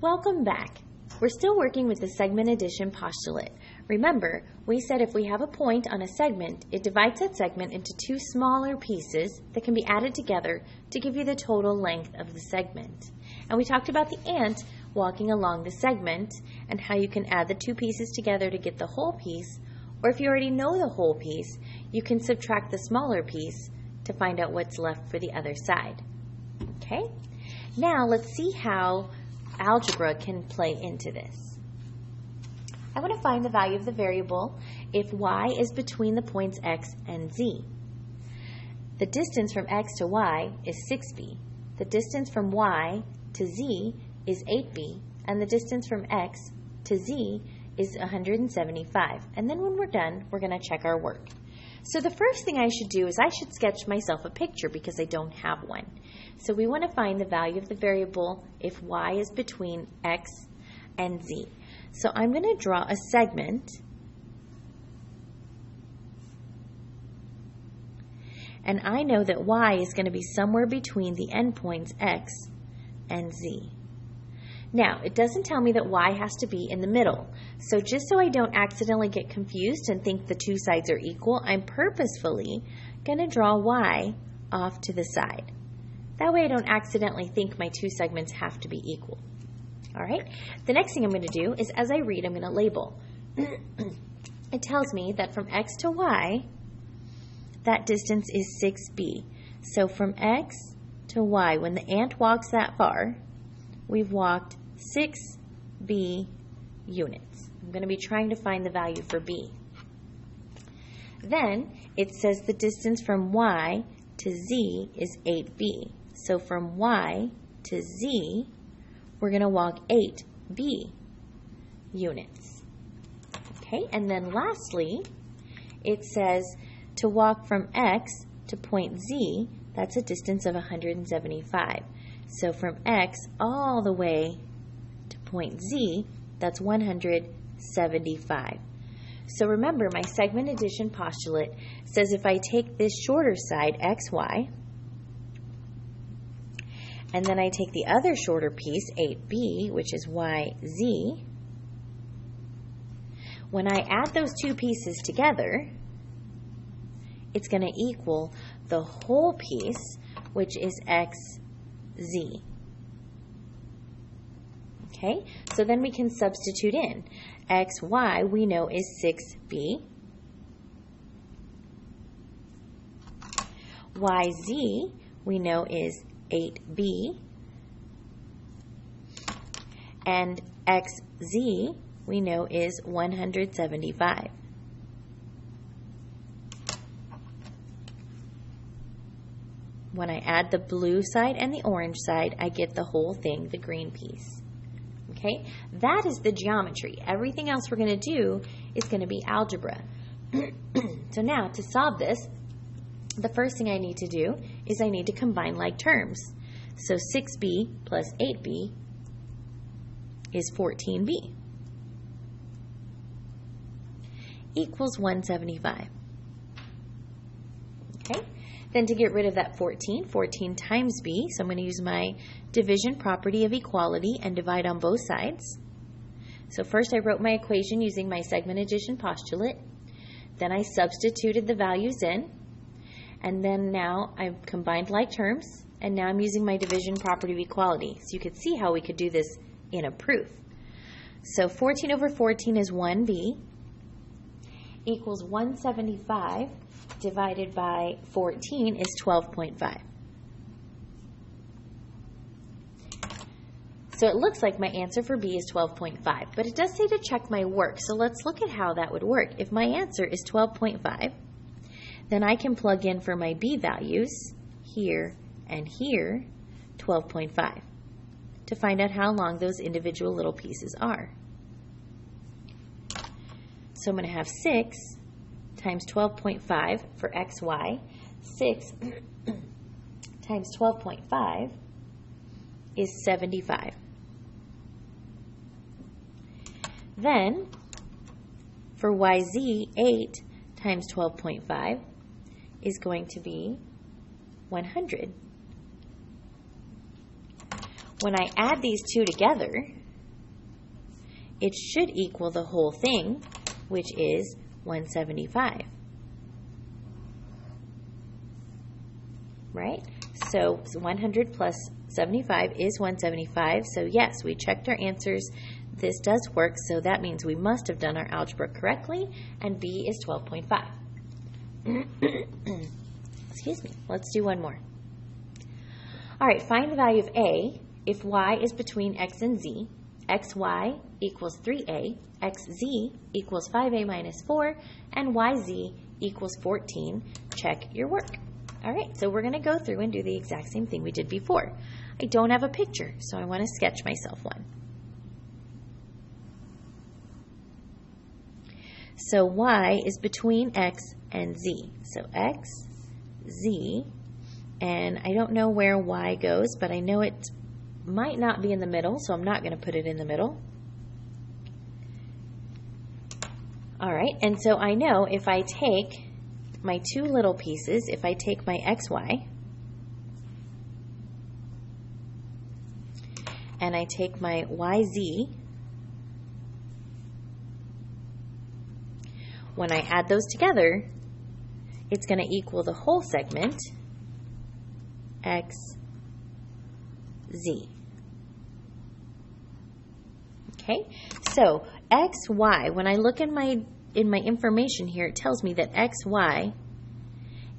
Welcome back. We're still working with the segment addition postulate. Remember, we said if we have a point on a segment, it divides that segment into two smaller pieces that can be added together to give you the total length of the segment. And we talked about the ant walking along the segment and how you can add the two pieces together to get the whole piece, or if you already know the whole piece, you can subtract the smaller piece to find out what's left for the other side. Okay? Now let's see how algebra can play into this. I want to find the value of the variable if y is between the points x and z. The distance from x to y is 6b. The distance from y to z is 8b. And the distance from x to z is 175. And then when we're done, we're going to check our work. So the first thing I should do is I should sketch myself a picture because I don't have one. So we want to find the value of the variable if y is between x and z. So I'm going to draw a segment, and I know that y is going to be somewhere between the endpoints x and z. Now, it doesn't tell me that y has to be in the middle. So just so I don't accidentally get confused and think the two sides are equal, I'm purposefully going to draw y off to the side. That way I don't accidentally think my two segments have to be equal. All right? The next thing I'm going to do is as I read, I'm going to label. It tells me that from x to y, that distance is 6b. So from x to y, when the ant walks that far, we've walked 6b units. I'm going to be trying to find the value for b. Then it says the distance from y to z is 8b. So from y to z, we're going to walk 8b units. Okay, and then lastly, it says to walk from x to point z, that's a distance of 175. So from x all the way to point z, that's 175. So remember, my segment addition postulate says if I take this shorter side, xy, and then I take the other shorter piece, 8b, which is yz, when I add those two pieces together, it's going to equal the whole piece, which is xz. Okay, so then we can substitute in. xy we know is 6b. yz we know is 8b. And xz we know is 175. When I add the blue side and the orange side, I get the whole thing, the green piece. Okay, that is the geometry. Everything else we're going to do is going to be algebra. So now, to solve this, the first thing I need to do is I need to combine like terms. So 6b plus 8b is 14b equals 175. Okay, then to get rid of that 14 times b, so I'm going to use my division property of equality and divide on both sides. So first I wrote my equation using my segment addition postulate. Then I substituted the values in. And then now I've combined like terms. And now I'm using my division property of equality. So you could see how we could do this in a proof. So 14 over 14 is 1b equals 175 divided by 14 is 12.5. So it looks like my answer for B is 12.5, but it does say to check my work. So let's look at how that would work. If my answer is 12.5, then I can plug in for my B values here and here 12.5 to find out how long those individual little pieces are. So I'm going to have 6 times 12.5 for xy. 6 times 12.5 is 75. Then, for yz, 8 times 12.5 is going to be 100. When I add these two together, it should equal the whole thing, which is 175. Right? So 100 plus 75 is 175. So yes, we checked our answers. This does work, so that means we must have done our algebra correctly, and B is 12.5. Excuse me. Let's do one more. All right, find the value of A if y is between x and z. xy equals 3a, xz equals 5a minus 4, and yz equals 14. Check your work. All right, so we're going to go through and do the exact same thing we did before. I don't have a picture, so I want to sketch myself one. So y is between x and z. So x, z, and I don't know where y goes, but I know it might not be in the middle, so I'm not going to put it in the middle. All right, and so I know if I take my two little pieces, if I take my xy and I take my yz, when I add those together, it's going to equal the whole segment, xz. Okay, so xy, when I look in my information here, it tells me that xy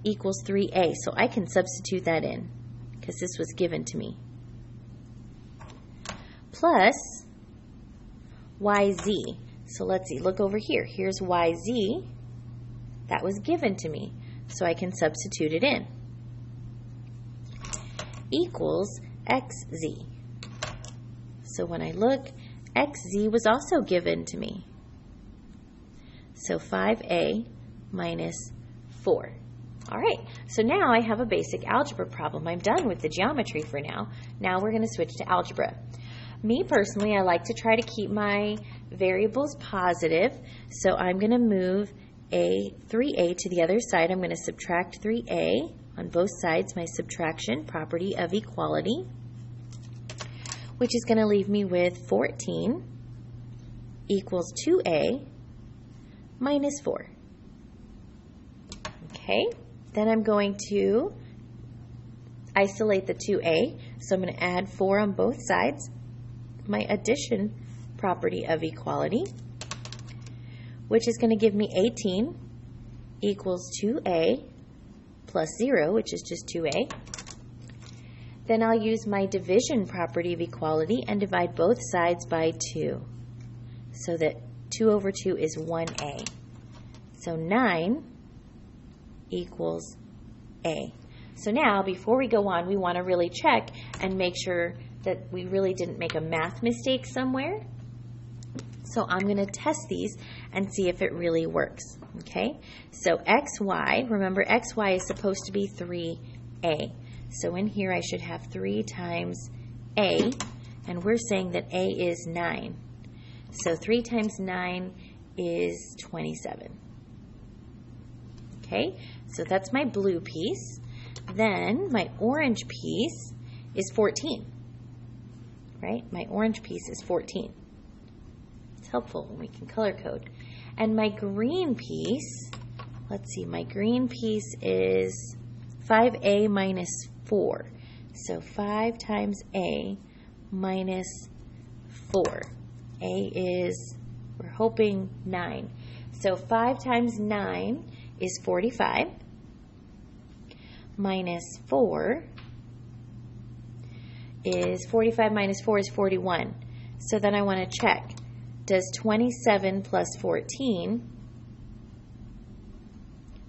equals 3a, so I can substitute that in because this was given to me. Plus yz, so let's see, look over here. Here's yz, that was given to me, so I can substitute it in. Equals xz. So when I look, xz was also given to me. So 5a minus 4. All right, so now I have a basic algebra problem. I'm done with the geometry for now. Now we're going to switch to algebra. Me personally, I like to try to keep my variables positive, so I'm going to move 3a to the other side. I'm going to subtract 3a on both sides, my subtraction property of equality, which is going to leave me with 14 equals 2a minus 4. Okay, then I'm going to isolate the 2a, so I'm going to add 4 on both sides, my addition property of equality, which is going to give me 18 equals 2a plus 0, which is just 2a. Then I'll use my division property of equality and divide both sides by 2, so that 2 over 2 is 1a. So 9 equals a. So now, before we go on, we want to really check and make sure that we really didn't make a math mistake somewhere. So I'm going to test these and see if it really works. Okay? So xy, remember xy is supposed to be 3a. So in here I should have 3 times a, and we're saying that a is 9. So 3 times 9 is 27. Okay, so that's my blue piece. Then my orange piece is 14. Right, my orange piece is 14. It's helpful when we can color code. And my green piece, let's see, my green piece is 5a minus 4. So 5 times a minus 4. A is, we're hoping 9. So 5 times 9 is 45. Minus 4 is 45 minus 4 is 41. So then I want to check. Does 27 plus 14,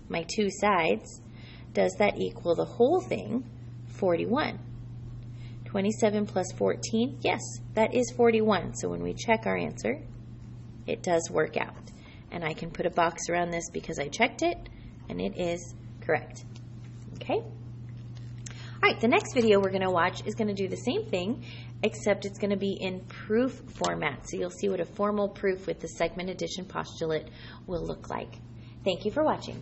my two sides, does that equal the whole thing, 41? 27 plus 14, yes, that is 41. So when we check our answer, it does work out. And I can put a box around this because I checked it, and it is correct. Okay? All right, the next video we're going to watch is going to do the same thing, except it's going to be in proof format. So you'll see what a formal proof with the segment addition postulate will look like. Thank you for watching.